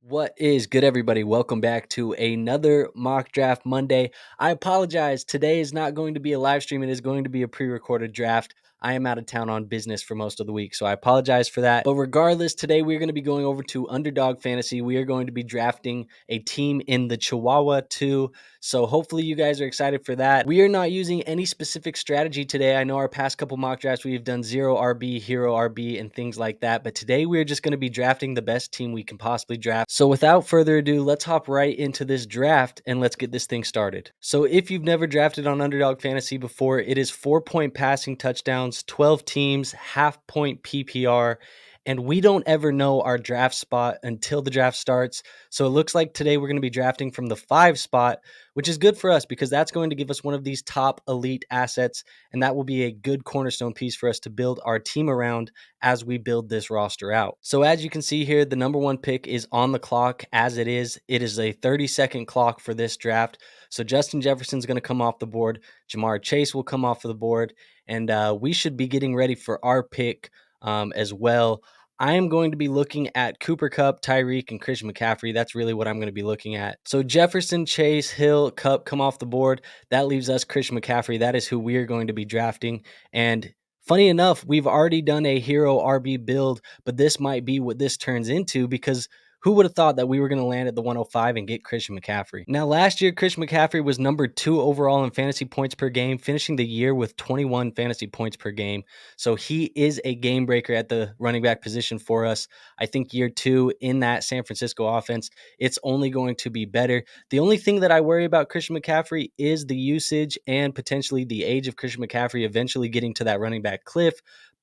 What is good, everybody? Welcome back to another Mock Draft Monday. I apologize. Today is not going to be a live stream. It is going to be a pre-recorded draft. I am out of town on business for most of the week, so I apologize for that. But regardless, today we're going to be going over to Underdog Fantasy. We are going to be drafting a team in the Chihuahua 2. So hopefully you guys are excited for that. We are not using any specific strategy today. I know our past couple mock drafts, we've done 0 RB, hero RB, and things like that. But today we're just going to be drafting the best team we can possibly draft. So without further ado, let's hop right into this draft and let's get this thing started. So if you've never drafted on Underdog Fantasy before, it is 4-point passing touchdowns, 12 teams, half-point PPR, and we don't ever know our draft spot until the draft starts. So it looks like today we're going to be drafting from the 5 spot, which is good for us because that's going to give us one of these top elite assets, and that will be a good cornerstone piece for us to build our team around as we build this roster out. So as you can see here, the number 1 pick is on the clock as it is. It is a 30-second clock for this draft. So Justin Jefferson's going to come off the board. Jamar Chase will come off of the board, and we should be getting ready for our pick as well. I am going to be looking at Cooper Kupp, Tyreek, and Christian McCaffrey. That's really what I'm going to be looking at. So Jefferson, Chase, Hill, Kupp come off the board. That leaves us Christian McCaffrey. That is who we are going to be drafting. And funny enough, we've already done a hero RB build, but this might be what this turns into because who would have thought that we were going to land at the 105 and get Christian McCaffrey? Now, last year, Christian McCaffrey was number 2 overall in fantasy points per game, finishing the year with 21 fantasy points per game. So he is a game breaker at the running back position for us. I think year 2 in that San Francisco offense, it's only going to be better. The only thing that I worry about Christian McCaffrey is the usage and potentially the age of Christian McCaffrey eventually getting to that running back cliff.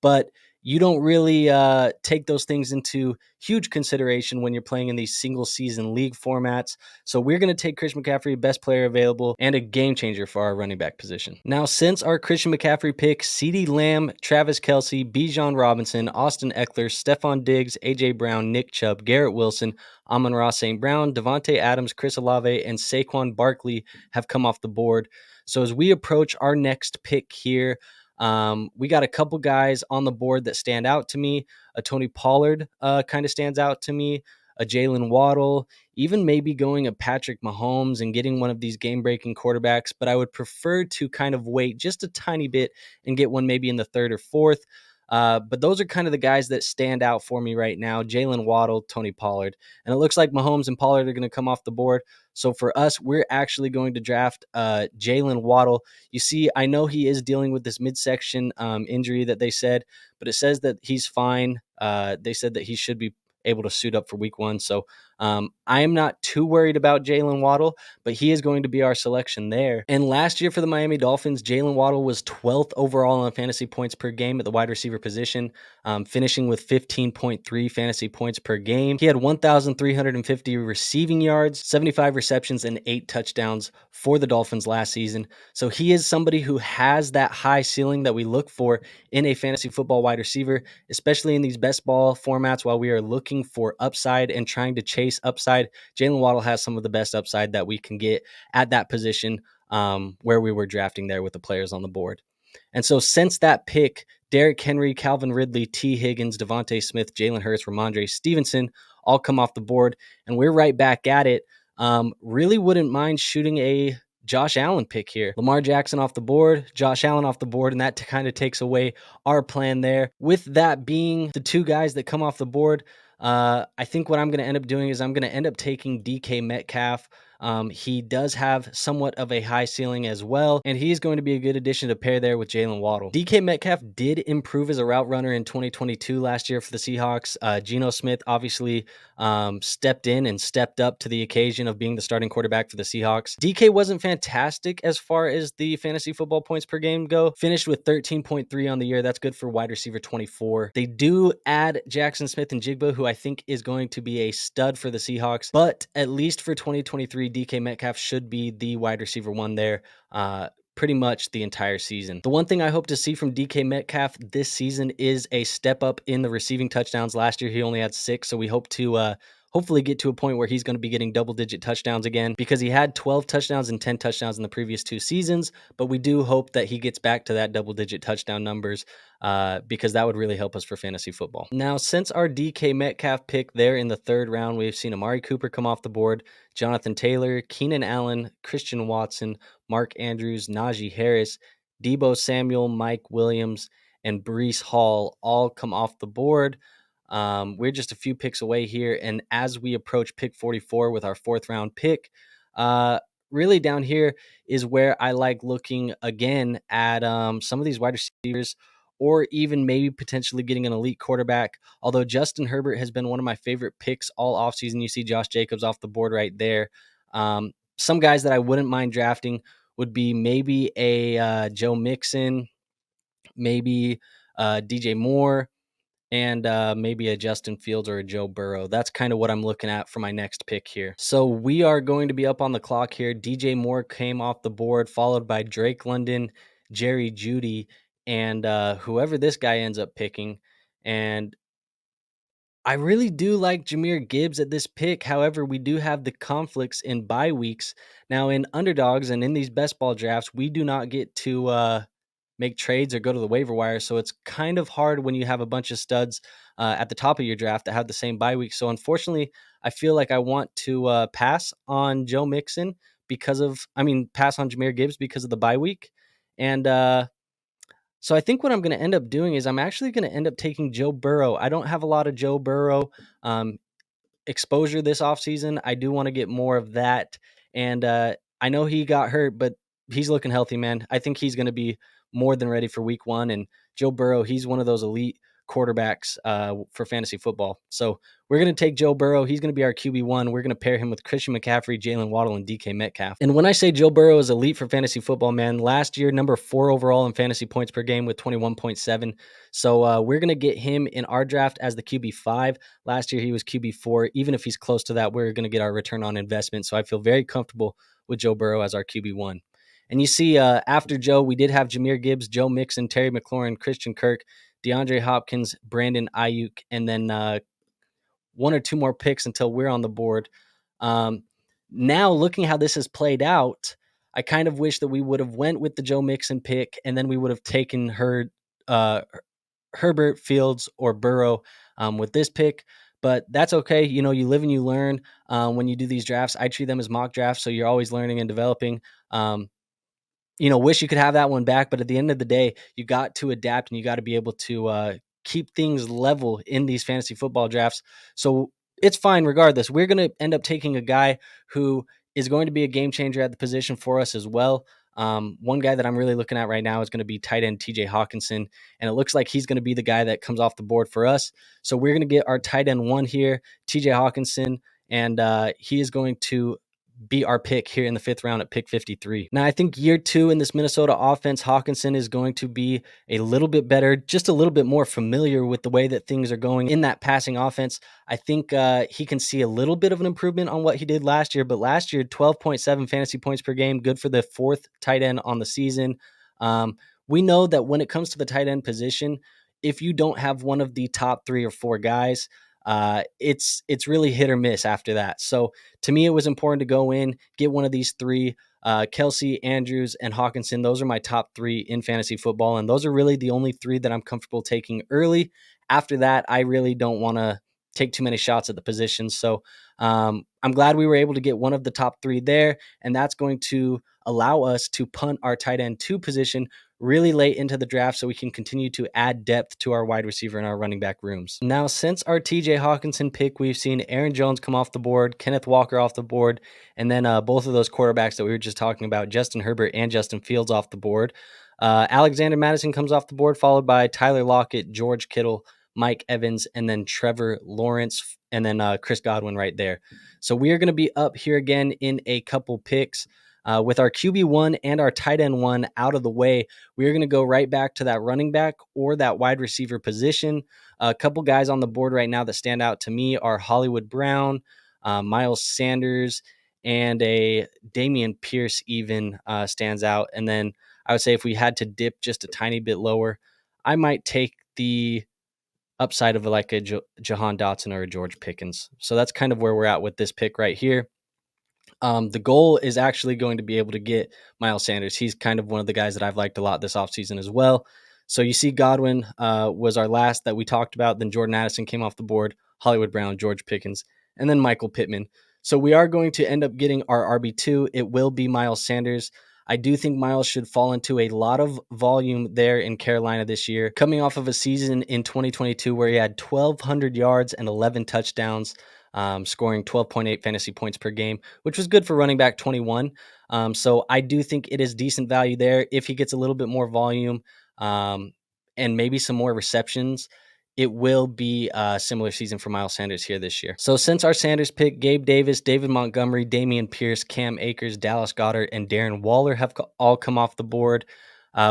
But you don't really take those things into huge consideration when you're playing in these single season league formats. So we're going to take Christian McCaffrey, best player available, and a game changer for our running back position. Now, since our Christian McCaffrey pick, CeeDee Lamb, Travis Kelce, Bijan Robinson, Austin Eckler, Stephon Diggs, A.J. Brown, Nick Chubb, Garrett Wilson, Amon-Ra St. Brown, Devontae Adams, Chris Olave, and Saquon Barkley have come off the board. So as we approach our next pick here, we got a couple guys on the board that stand out to me. A Tony Pollard kind of stands out to me. A Jalen Waddle, even maybe going a Patrick Mahomes and getting one of these game-breaking quarterbacks. But I would prefer to kind of wait just a tiny bit and get one maybe in the 3rd or 4th. But those are kind of the guys that stand out for me right now. Jalen Waddle, Tony Pollard. And it looks like Mahomes and Pollard are going to come off the board. So for us, we're actually going to draft Jalen Waddle. You see, I know he is dealing with this midsection injury that they said, but it says that he's fine. They said that he should be able to suit up for week 1. So I am not too worried about Jalen Waddle, but he is going to be our selection there. And last year for the Miami Dolphins, Jalen Waddle was 12th overall in fantasy points per game at the wide receiver position, finishing with 15.3 fantasy points per game. He had 1,350 receiving yards, 75 receptions, and 8 touchdowns for the Dolphins last season. So he is somebody who has that high ceiling that we look for in a fantasy football wide receiver, especially in these best ball formats while we are looking for upside and trying to chase upside. Jalen Waddle has some of the best upside that we can get at that position where we were drafting there with the players on the board. And so since that pick, Derrick Henry, Calvin Ridley, T. Higgins, Devontae Smith, Jalen Hurts, Ramondre Stevenson all come off the board, and we're right back at it. Really wouldn't mind shooting a Josh Allen pick here. Lamar Jackson off the board, Josh Allen off the board, and that kind of takes away our plan there. With that being the 2 guys that come off the board, I think what I'm going to end up doing is I'm going to end up taking DK Metcalf. He does have somewhat of a high ceiling as well, and he's going to be a good addition to pair there with Jalen Waddle. DK Metcalf did improve as a route runner in 2022 last year for the Seahawks. Geno Smith obviously stepped in and stepped up to the occasion of being the starting quarterback for the Seahawks. DK wasn't fantastic as far as the fantasy football points per game go. Finished with 13.3 on the year. That's good for wide receiver 24. They do add Jackson Smith and Jigba, who I think is going to be a stud for the Seahawks, but at least for 2023, DK Metcalf should be the wide receiver 1 there. Pretty much the entire season. The one thing I hope to see from DK Metcalf this season is a step up in the receiving touchdowns. Last year, he only had 6, so we hope to hopefully get to a point where he's going to be getting double-digit touchdowns again, because he had 12 touchdowns and 10 touchdowns in the previous 2 seasons, but we do hope that he gets back to that double-digit touchdown numbers, because that would really help us for fantasy football. Now, since our DK Metcalf pick there in the 3rd round, we've seen Amari Cooper come off the board, Jonathan Taylor, Keenan Allen, Christian Watson, Mark Andrews, Najee Harris, Deebo Samuel, Mike Williams, and Breece Hall all come off the board. We're just a few picks away here, and as we approach pick 44 with our 4th round pick, really down here is where I like looking again at some of these wide receivers, or even maybe potentially getting an elite quarterback. Although Justin Herbert has been one of my favorite picks all offseason. You see Josh Jacobs off the board right there. Some guys that I wouldn't mind drafting would be maybe a Joe Mixon, maybe DJ Moore, and maybe a Justin Fields or a Joe Burrow. That's kind of what I'm looking at for my next pick here. So we are going to be up on the clock here. DJ Moore came off the board, followed by Drake London, Jerry Jeudy, and whoever this guy ends up picking. And I really do like Jahmyr Gibbs at this pick. However, we do have the conflicts in bye weeks. Now, in underdogs and in these best ball drafts, we do not get to make trades or go to the waiver wire. So it's kind of hard when you have a bunch of studs at the top of your draft that have the same bye week. So unfortunately, I feel like I want to pass on Joe Mixon pass on Jahmyr Gibbs because of the bye week. And so I think what I'm going to end up doing is I'm actually going to end up taking Joe Burrow. I don't have a lot of Joe Burrow exposure this offseason. I do want to get more of that. And I know he got hurt, but he's looking healthy, man. I think he's going to be more than ready for week 1. And Joe Burrow, he's one of those elite quarterbacks for fantasy football. So we're going to take Joe Burrow. He's going to be our QB1. We're going to pair him with Christian McCaffrey, Jalen Waddle, and DK Metcalf. And when I say Joe Burrow is elite for fantasy football, man, last year, number 4 overall in fantasy points per game with 21.7. So we're going to get him in our draft as the QB5. Last year, he was QB4. Even if he's close to that, we're going to get our return on investment. So I feel very comfortable with Joe Burrow as our QB1. And you see, after Joe, we did have Jahmyr Gibbs, Joe Mixon, Terry McLaurin, Christian Kirk, DeAndre Hopkins, Brandon Ayuk, and then 1 or 2 more picks until we're on the board. Now, looking how this has played out, I kind of wish that we would have went with the Joe Mixon pick, and then we would have taken Herbert, Fields, or Burrow with this pick. But that's okay. You know, you live and you learn when you do these drafts. I treat them as mock drafts, so you're always learning and developing. Wish you could have that one back, but at the end of the day, you got to adapt and you got to be able to keep things level in these fantasy football drafts. So it's fine regardless. We're going to end up taking a guy who is going to be a game changer at the position for us as well. One guy that I'm really looking at right now is going to be tight end TJ Hawkinson, and it looks like he's going to be the guy that comes off the board for us. So we're going to get our tight end 1 here, TJ Hawkinson, and he is going to be our pick here in the 5th round at pick 53. Now, I think year 2 in this Minnesota offense, Hawkinson is going to be a little bit better, just a little bit more familiar with the way that things are going in that passing offense. I think he can see a little bit of an improvement on what he did last year, but last year, 12.7 fantasy points per game, good for the 4th tight end on the season. We know that when it comes to the tight end position, if you don't have one of the top 3 or 4 guys, it's really hit or miss after that. So to me, it was important to go in, get one of these 3, Kelsey, Andrews, and Hawkinson. Those are my top 3 in fantasy football. And those are really the only 3 that I'm comfortable taking early. After that, I really don't want to take too many shots at the position. So I'm glad we were able to get one of the top 3 there. And that's going to allow us to punt our tight end 2 position really late into the draft so we can continue to add depth to our wide receiver and our running back rooms. Now, since our TJ Hawkinson pick, we've seen Aaron Jones come off the board, Kenneth Walker off the board, and then both of those quarterbacks that we were just talking about, Justin Herbert and Justin Fields, off the board. Alexander Madison comes off the board, followed by Tyler Lockett, George Kittle, Mike Evans, and then Trevor Lawrence, and then Chris Godwin right there. So we are going to be up here again in a couple picks. With our QB1 and our tight end 1 out of the way, we are going to go right back to that running back or that wide receiver position. A couple guys on the board right now that stand out to me are Hollywood Brown, Miles Sanders, and a Dameon Pierce even stands out. And then I would say if we had to dip just a tiny bit lower, I might take the upside of like a Jahan Dotson or a George Pickens. So that's kind of where we're at with this pick right here. The goal is actually going to be able to get Miles Sanders. He's kind of one of the guys that I've liked a lot this offseason as well. So you see Godwin was our last that we talked about. Then Jordan Addison came off the board, Hollywood Brown, George Pickens, and then Michael Pittman. So we are going to end up getting our RB2. It will be Miles Sanders. I do think Miles should fall into a lot of volume there in Carolina this year, coming off of a season in 2022 where he had 1,200 yards and 11 touchdowns, scoring 12.8 fantasy points per game, which was good for running back 21. So I do think it is decent value there. If he gets a little bit more volume and maybe some more receptions, it will be a similar season for Miles Sanders here this year. So since our Sanders pick, Gabe Davis, David Montgomery, Damian Pierce, Cam Akers, Dallas Goedert, and Darren Waller have all come off the board.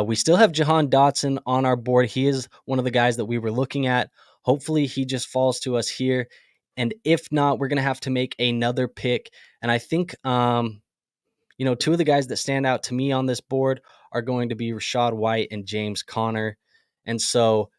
We still have Jahan Dotson on our board. He is one of the guys that we were looking at. Hopefully he just falls to us here. And if not, we're going to have to make another pick. And I think, two of the guys that stand out to me on this board are going to be Rachaad White and James Conner. And so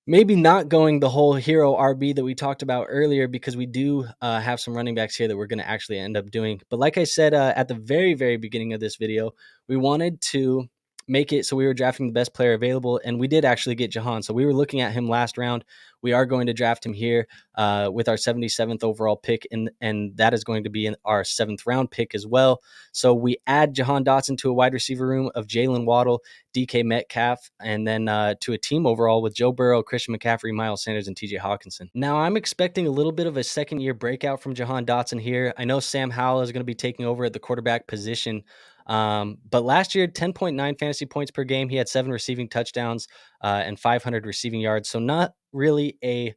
maybe not going the whole hero RB that we talked about earlier, because we do have some running backs here that we're going to actually end up doing. But like I said at the very, very beginning of this video, we wanted to make it so we were drafting the best player available, and we did actually get Jahan. So we were looking at him last round. We are going to draft him here with our 77th overall pick, and that is going to be in our 7th round pick as well. So we add Jahan Dotson to a wide receiver room of Jalen Waddle, DK Metcalf, and then to a team overall with Joe Burrow, Christian McCaffrey, Miles Sanders, and TJ Hawkinson. Now, I'm expecting a little bit of a second-year breakout from Jahan Dotson here. I know Sam Howell is going to be taking over at the quarterback position, but last year, 10.9 fantasy points per game. He had 7 receiving touchdowns and 500 receiving yards. So not really a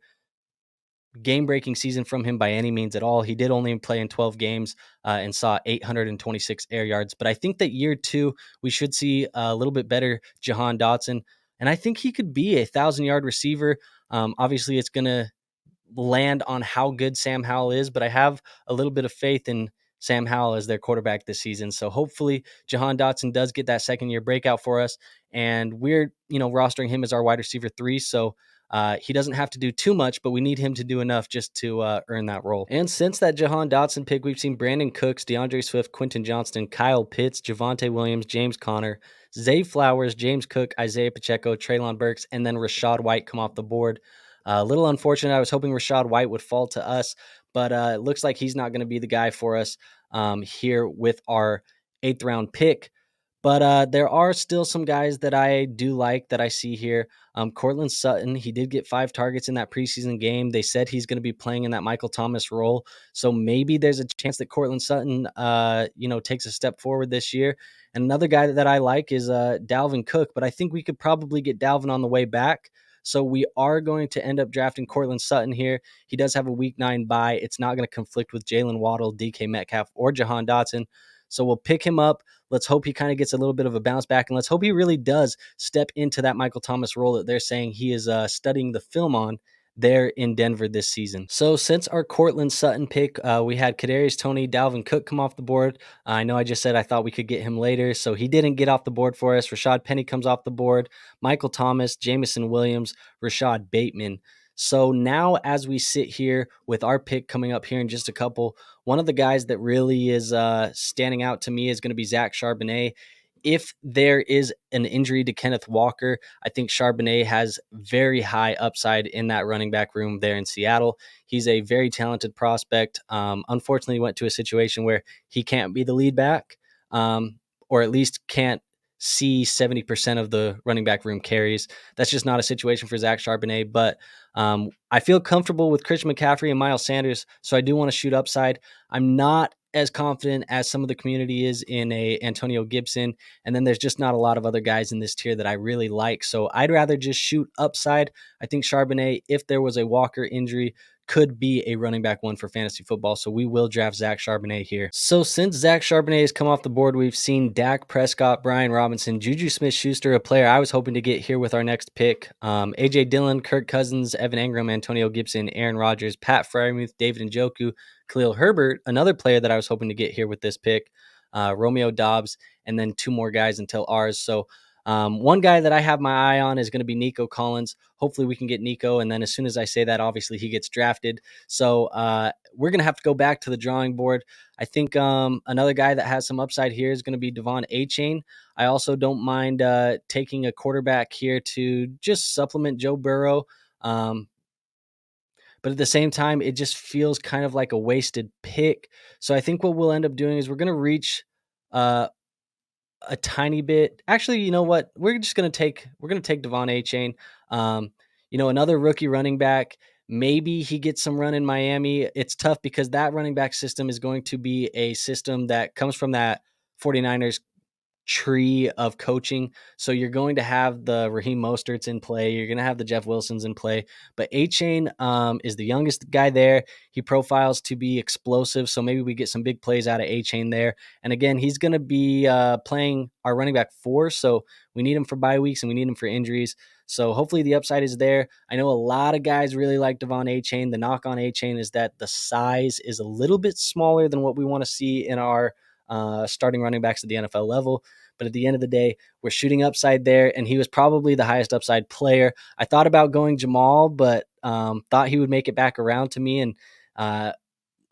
game-breaking season from him by any means at all. He did only play in 12 games and saw 826 air yards. But I think that year 2, we should see a little bit better Jahan Dotson. And I think he could be a 1,000-yard receiver. Obviously, it's going to land on how good Sam Howell is, but I have a little bit of faith in Sam Howell as their quarterback this season. So hopefully Jahan Dotson does get that second-year breakout for us, and we're rostering him as our wide receiver 3. So he doesn't have to do too much, but we need him to do enough just to earn that role. And since that Jahan Dotson pick, we've seen Brandon Cooks, DeAndre Swift, Quentin Johnston, Kyle Pitts, Javonte Williams, James Conner, Zay Flowers, James Cook, Isaiah Pacheco, Treylon Burks, and then Rachaad White come off the board. A little unfortunate. I was hoping Rachaad White would fall to us, but it looks like he's not going to be the guy for us here with our 8th round pick. But there are still some guys that I do like that I see here. Courtland Sutton, he did get 5 targets in that preseason game. They said he's going to be playing in that Michael Thomas role. So maybe there's a chance that Courtland Sutton, takes a step forward this year. And another guy that I like is Dalvin Cook, but I think we could probably get Dalvin on the way back. So we are going to end up drafting Courtland Sutton here. He does have a week 9 bye. It's not going to conflict with Jalen Waddle, DK Metcalf, or Jahan Dotson. So we'll pick him up. Let's hope he kind of gets a little bit of a bounce back, and let's hope he really does step into that Michael Thomas role that they're saying he is studying the film on there in Denver this season. So since our Courtland Sutton pick, we had Kadarius Toney, Dalvin Cook come off the board. I know I just said I thought we could get him later, so he didn't get off the board for us. Rashad Penny comes off the board, Michael Thomas, Jamison Williams, Rashad Bateman. So now as we sit here with our pick coming up here in just a couple, one of the guys that really is standing out to me is going to be Zach Charbonnet. If there is an injury to Kenneth Walker, I think Charbonnet has very high upside in that running back room there in Seattle. He's a very talented prospect. Unfortunately, went to a situation where he can't be the lead back, or at least can't see 70% of the running back room carries. That's just not a situation for Zach Charbonnet. But I feel comfortable with Christian McCaffrey and Miles Sanders, so I do want to shoot upside. I'm not as confident as some of the community is in a Antonio Gibson. And then there's just not a lot of other guys in this tier that I really like. So I'd rather just shoot upside. I think Charbonnet, if there was a Walker injury, could be a running back 1 for fantasy football. So we will draft Zach Charbonnet here. So since Zach Charbonnet has come off the board, we've seen Dak Prescott, Brian Robinson, Juju Smith-Schuster, a player I was hoping to get here with our next pick, A.J. Dillon, Kirk Cousins, Evan Engram, Antonio Gibson, Aaron Rodgers, Pat Freiermuth, David Njoku, Khalil Herbert, another player that I was hoping to get here with this pick, Romeo Dobbs, and then 2 more guys until ours. So One guy that I have my eye on is going to be Nico Collins. Hopefully we can get Nico. And then as soon as I say that, obviously he gets drafted. So we're going to have to go back to the drawing board. I think another guy that has some upside here is going to be Devon Achane. I also don't mind taking a quarterback here to just supplement Joe Burrow. But at the same time, it just feels kind of like a wasted pick. So I think what we'll end up doing is we're going to reach uh, a tiny bit. Actually, you know what? We're going to take Devon Achane. Another rookie running back. Maybe he gets some run in Miami. It's tough because that running back system is going to be a system that comes from that 49ers tree of coaching. So you're going to have the Raheem Mosterts in play. You're going to have the Jeff Wilsons in play. But Achane is the youngest guy there. He profiles to be explosive. So maybe we get some big plays out of Achane there. And again, he's going to be playing our running back 4. So we need him for bye weeks and we need him for injuries. So hopefully the upside is there. I know a lot of guys really like Devon Achane. The knock on Achane is that the size is a little bit smaller than what we want to see in our starting running backs at the NFL level. But at the end of the day, we're shooting upside there, and he was probably the highest upside player. I thought about going Jamal, but thought he would make it back around to me, and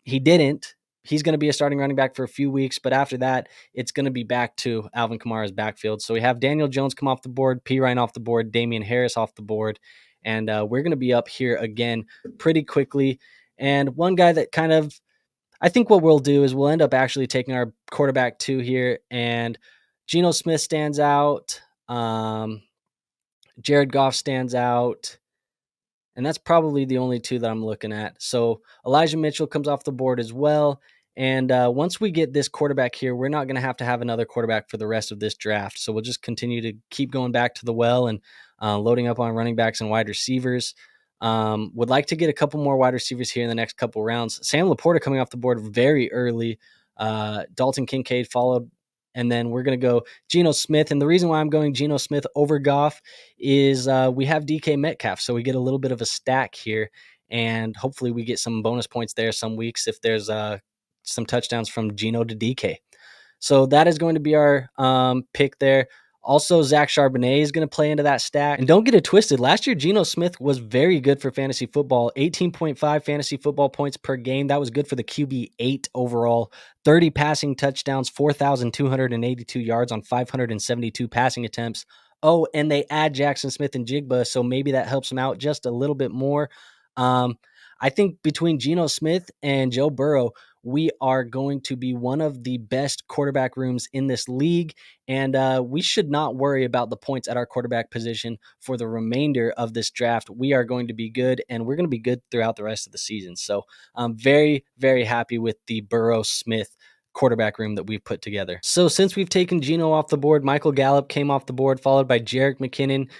he didn't. He's going to be a starting running back for a few weeks, but after that, it's going to be back to Alvin Kamara's backfield. So we have Daniel Jones come off the board, P. Ryan off the board, Damian Harris off the board, and we're going to be up here again pretty quickly. And one guy that kind of I think what we'll do is we'll end up actually taking our quarterback 2 here, and Geno Smith stands out. Jared Goff stands out. And that's probably the only 2 that I'm looking at. So Elijah Mitchell comes off the board as well. And once we get this quarterback here, we're not going to have another quarterback for the rest of this draft. So we'll just continue to keep going back to the well and loading up on running backs and wide receivers. Would like to get a couple more wide receivers here in the next couple rounds. Sam Laporta coming off the board very early. Dalton Kincaid followed. And then we're going to go Geno Smith. And the reason why I'm going Geno Smith over Goff is we have DK Metcalf. So we get a little bit of a stack here. And hopefully we get some bonus points there some weeks if there's some touchdowns from Geno to DK. So that is going to be our pick there. Also, Zach Charbonnet is going to play into that stack. And don't get it twisted. Last year, Geno Smith was very good for fantasy football. 18.5 fantasy football points per game. That was good for the QB 8 overall. 30 passing touchdowns, 4,282 yards on 572 passing attempts. Oh, and they add Jackson Smith and Jigba, so maybe that helps him out just a little bit more. I think between Geno Smith and Joe Burrow, we are going to be one of the best quarterback rooms in this league. And we should not worry about the points at our quarterback position for the remainder of this draft. We are going to be good, and we're going to be good throughout the rest of the season. So I'm very, very happy with the Burrow-Smith quarterback room that we've put together. So since we've taken Geno off the board, Michael Gallup came off the board, followed by Jerick McKinnon,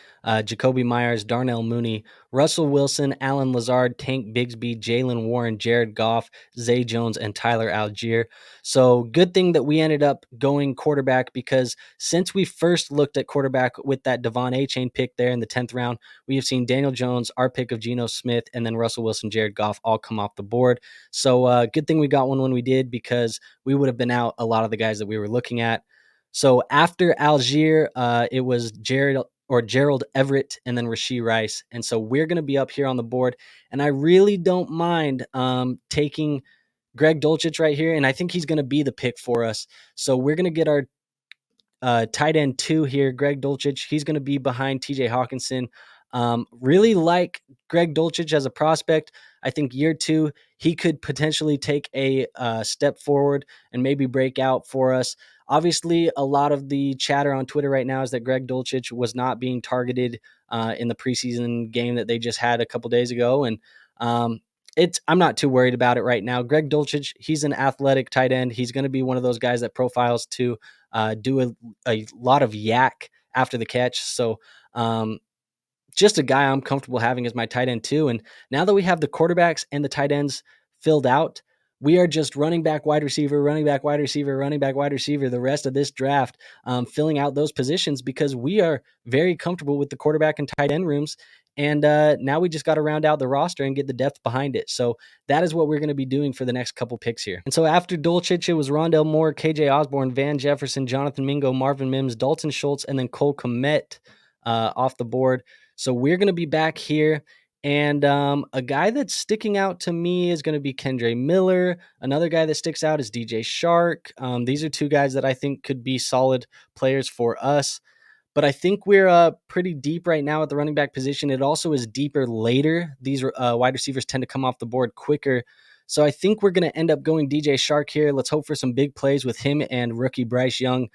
Jacoby Myers, Darnell Mooney, Russell Wilson, Alan Lazard, Tank Bigsby, Jalen Warren, Jared Goff, Zay Jones, and Tyler Algier. So good thing that we ended up going quarterback, because since we first looked at quarterback with that Devon Achane pick there in the 10th round, we have seen Daniel Jones, our pick of Geno Smith, and then Russell Wilson, Jared Goff all come off the board. So good thing we got one when we did, because we would have been out a lot of the guys that we were looking at. So after Algier, it was Gerald Everett and then Rashee Rice. And so we're going to be up here on the board. And I really don't mind taking Greg Dulcich right here. And I think he's going to be the pick for us. So we're going to get our tight end 2 here, Greg Dulcich. He's going to be behind TJ Hawkinson. Really like Greg Dulcich as a prospect. I think year 2, he could potentially take a step forward and maybe break out for us. Obviously, a lot of the chatter on Twitter right now is that Greg Dulcich was not being targeted in the preseason game that they just had a couple days ago. And I'm not too worried about it right now. Greg Dulcich, he's an athletic tight end. He's going to be one of those guys that profiles to do a lot of yak after the catch. So just a guy I'm comfortable having as my tight end 2. And now that we have the quarterbacks and the tight ends filled out, we are just running back, wide receiver, running back, wide receiver, running back, wide receiver, the rest of this draft, filling out those positions, because we are very comfortable with the quarterback and tight end rooms. And now we just got to round out the roster and get the depth behind it. So that is what we're going to be doing for the next couple picks here. And so after Dulcich, it was Rondell Moore, KJ Osborne, Van Jefferson, Jonathan Mingo, Marvin Mims, Dalton Schultz, and then Cole Kmet off the board. So we're going to be back here. And a guy that's sticking out to me is going to be Kendre Miller. Another guy that sticks out is DJ Shark. These are two guys that I think could be solid players for us. But I think we're pretty deep right now at the running back position. It also is deeper later. These wide receivers tend to come off the board quicker. So I think we're going to end up going DJ Shark here. Let's hope for some big plays with him and rookie Bryce Young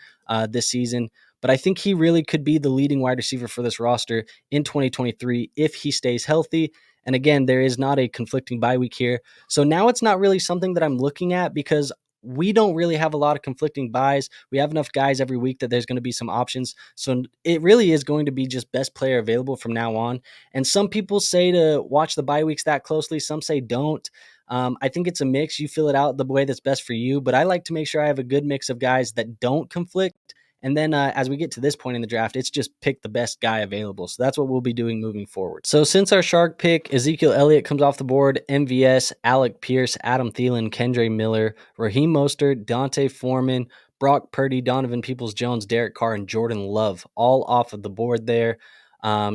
this season. But I think he really could be the leading wide receiver for this roster in 2023 if he stays healthy. And again, there is not a conflicting bye week here. So now it's not really something that I'm looking at because we don't really have a lot of conflicting buys. We have enough guys every week that there's going to be some options. So it really is going to be just best player available from now on. And some people say to watch the bye weeks that closely. Some say don't. I think it's a mix. You fill it out the way that's best for you. But I like to make sure I have a good mix of guys that don't conflict. And then as we get to this point in the draft, it's just pick the best guy available. So that's what we'll be doing moving forward. So since our shark pick, Ezekiel Elliott comes off the board, MVS, Alec Pierce, Adam Thielen, Kendre Miller, Raheem Mostert, Dante Foreman, Brock Purdy, Donovan Peoples-Jones, Derek Carr, and Jordan Love, all off of the board there.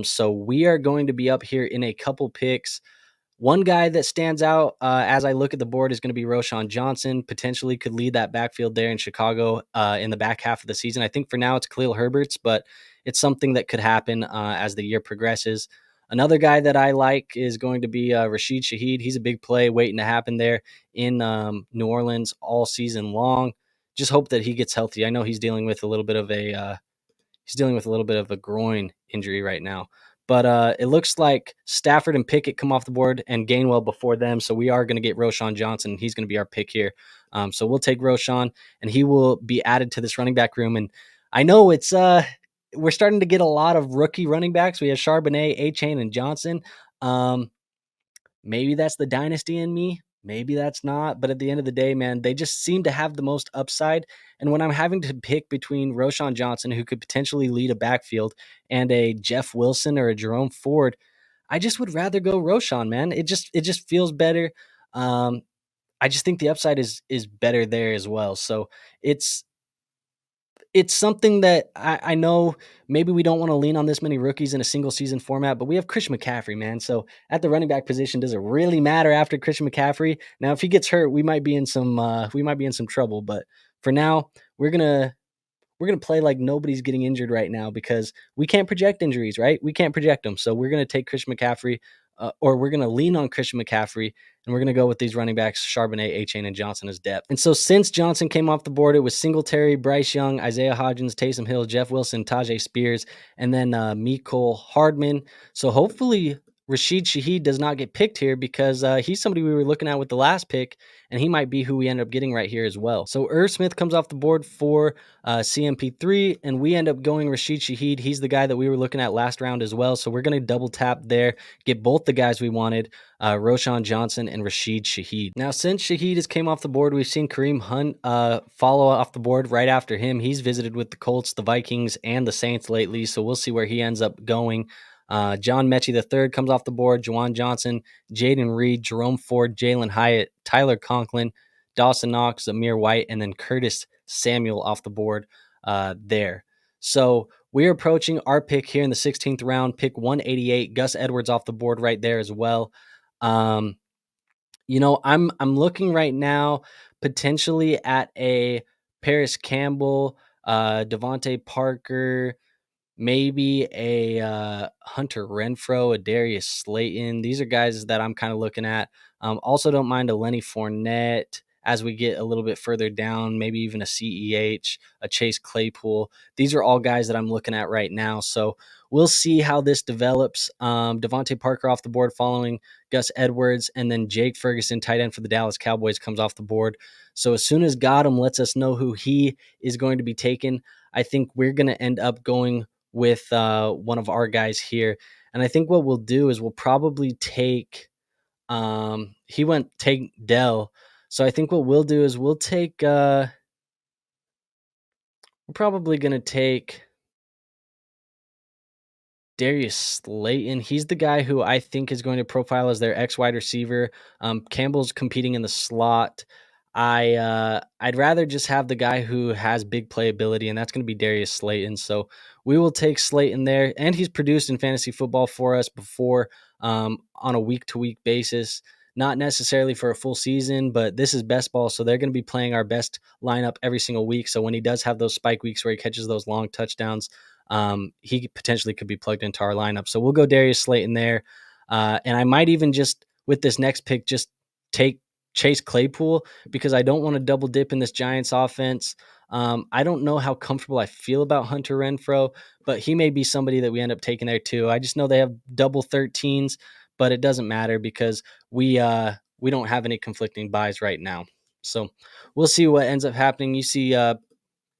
So we are going to be up here in a couple picks. One guy that stands out as I look at the board is going to be Roschon Johnson. Potentially could lead that backfield there in Chicago in the back half of the season. I think for now it's Khalil Herbert's, but it's something that could happen as the year progresses. Another guy that I like is going to be Rashid Shaheed. He's a big play waiting to happen there in New Orleans all season long. Just hope that he gets healthy. I know he's dealing with a little bit of a groin injury right now. But it looks like Stafford and Pickett come off the board and Gainwell before them. So we are going to get Roschon Johnson. He's going to be our pick here. So we'll take Roschon, and he will be added to this running back room. And I know we're starting to get a lot of rookie running backs. We have Charbonnet, A-Chain, and Johnson. Maybe that's the dynasty in me. Maybe that's not. But at the end of the day, man, they just seem to have the most upside. And when I'm having to pick between Roschon Johnson, who could potentially lead a backfield, and a Jeff Wilson or a Jerome Ford, I just would rather go Roschon, man. It just feels better. I just think the upside is better there as well. So it's something that I know maybe we don't want to lean on this many rookies in a single season format, but we have Christian McCaffrey, man. So at the running back position, does it really matter after Christian McCaffrey? Now, if he gets hurt, we might be in some trouble. But for now, we're gonna play like nobody's getting injured right now because we can't project injuries, right? We can't project them. So we're gonna take Christian McCaffrey, or we're gonna lean on Christian McCaffrey, and we're gonna go with these running backs: Charbonnet, A-Chain, and Johnson as depth. And so since Johnson came off the board, it was Singletary, Bryce Young, Isaiah Hodgins, Taysom Hill, Jeff Wilson, Tajay Spears, and then Mecole Hardman. So hopefully Rashid Shaheed does not get picked here because he's somebody we were looking at with the last pick, and he might be who we end up getting right here as well. So Irv Smith comes off the board for CMP3, and we end up going Rashid Shaheed. He's the guy that we were looking at last round as well. So we're going to double tap there, get both the guys we wanted, Roschon Johnson and Rashid Shaheed. Now, since Shaheed has came off the board, we've seen Kareem Hunt follow off the board right after him. He's visited with the Colts, the Vikings, and the Saints lately, so we'll see where he ends up going. John Mechie III comes off the board, Juwan Johnson, Jaden Reed, Jerome Ford, Jalen Hyatt, Tyler Conklin, Dawson Knox, Amir White, and then Curtis Samuel off the board there. So we're approaching our pick here in the 16th round, pick 188. Gus Edwards off the board right there as well. I'm looking right now potentially at a Paris Campbell, Devontae Parker, maybe a Hunter Renfrow, a Darius Slayton. These are guys that I'm kind of looking at. Also don't mind a Lenny Fournette as we get a little bit further down, maybe even a CEH, a Chase Claypool. These are all guys that I'm looking at right now. So we'll see how this develops. Devontae Parker off the board following Gus Edwards, and then Jake Ferguson, tight end for the Dallas Cowboys, comes off the board. So as soon as Gotham lets us know who he is going to be taken, I think we're going to end up going with one of our guys here. And I think what we'll do is we'll probably take he went take Dell. So I think what we'll do is we're probably going to take Darius Slayton. He's the guy who I think is going to profile as their X wide receiver. Campbell's competing in the slot. I'd rather just have the guy who has big playability, and that's going to be Darius Slayton. So we will take Slayton there, and he's produced in fantasy football for us before on a week to week basis. Not necessarily for a full season, but this is best ball, so they're going to be playing our best lineup every single week. So when he does have those spike weeks where he catches those long touchdowns, he potentially could be plugged into our lineup. So we'll go Darius Slayton there. And I might even just, with this next pick, just take Chase Claypool because I don't want to double dip in this Giants offense. I don't know how comfortable I feel about Hunter Renfrow, but he may be somebody that we end up taking there too. I just know they have double 13s, but it doesn't matter because we don't have any conflicting buys right now. So we'll see what ends up happening. You see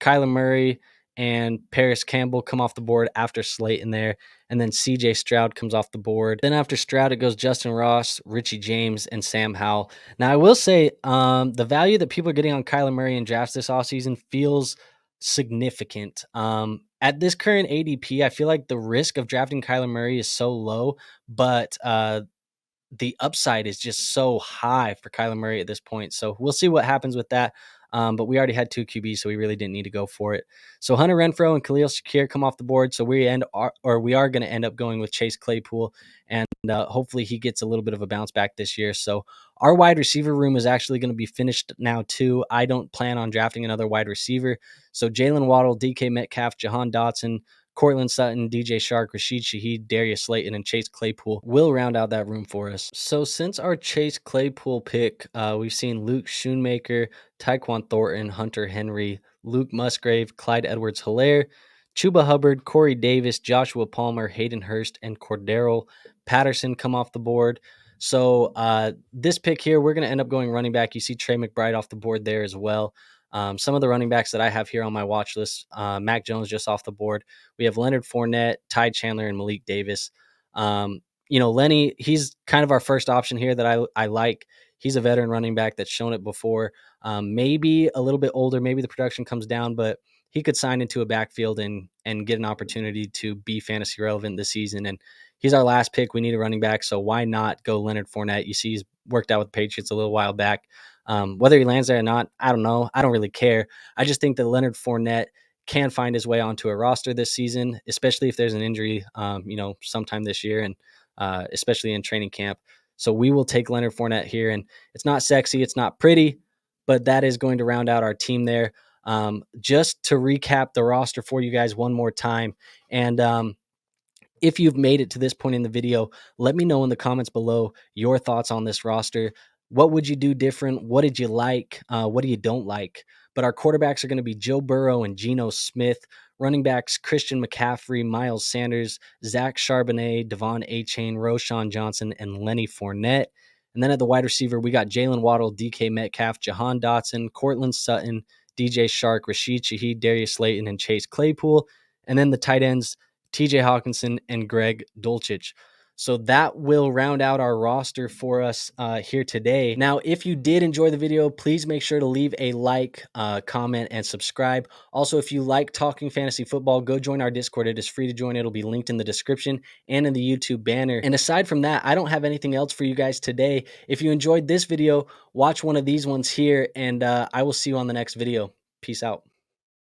Kyler Murray and Paris Campbell come off the board after Slayton there. And then CJ Stroud comes off the board. Then after Stroud, it goes Justin Ross, Richie James, and Sam Howell. Now, I will say the value that people are getting on Kyler Murray in drafts this offseason feels significant. At this current ADP, I feel like the risk of drafting Kyler Murray is so low, but the upside is just so high for Kyler Murray at this point. So we'll see what happens with that. But we already had 2 QBs, so we really didn't need to go for it. So Hunter Renfrow and Khalil Shakir come off the board. So we are going to end up going with Chase Claypool, and hopefully he gets a little bit of a bounce back this year. So our wide receiver room is actually going to be finished now too. I don't plan on drafting another wide receiver. So Jalen Waddle, DK Metcalf, Jahan Dotson, Cortland Sutton, DJ Shark, Rashid Shaheed, Darius Slayton, and Chase Claypool will round out that room for us. So since our Chase Claypool pick, we've seen Luke Schoonmaker, Tyquan Thornton, Hunter Henry, Luke Musgrave, Clyde Edwards-Helaire, Chuba Hubbard, Corey Davis, Joshua Palmer, Hayden Hurst, and Cordero Patterson come off the board. So this pick here, we're going to end up going running back. You see Trey McBride off the board there as well. Some of the running backs that I have here on my watch list, Mac Jones just off the board. We have Leonard Fournette, Ty Chandler, and Malik Davis. Lenny, he's kind of our first option here that I like. He's a veteran running back that's shown it before. Maybe a little bit older, maybe the production comes down, but he could sign into a backfield and get an opportunity to be fantasy relevant this season. And he's our last pick. We need a running back, so why not go Leonard Fournette? You see he's worked out with the Patriots a little while back. Whether he lands there or not, I don't know. I don't really care. I just think that Leonard Fournette can find his way onto a roster this season, especially if there's an injury, sometime this year, and especially in training camp. So we will take Leonard Fournette here, and it's not sexy, it's not pretty, but that is going to round out our team there. Just to recap the roster for you guys one more time, and if you've made it to this point in the video, let me know in the comments below your thoughts on this roster. What would you do different? What did you like? What do you don't like? But our quarterbacks are going to be Joe Burrow and Geno Smith. Running backs, Christian McCaffrey, Miles Sanders, Zach Charbonnet, Devon Achane, Roshan Johnson, and Lenny Fournette. And then at the wide receiver, we got Jalen Waddle, DK Metcalf, Jahan Dotson, Cortland Sutton, DJ Shark, Rashid Shaheed, Darius Slayton, and Chase Claypool. And then the tight ends, TJ Hawkinson and Greg Dulcich. So that will round out our roster for us here today. Now, if you did enjoy the video, please make sure to leave a like, comment, and subscribe. Also, if you like talking fantasy football, go join our Discord. It is free to join. It'll be linked in the description and in the YouTube banner. And aside from that, I don't have anything else for you guys today. If you enjoyed this video, watch one of these ones here, and I will see you on the next video. Peace out.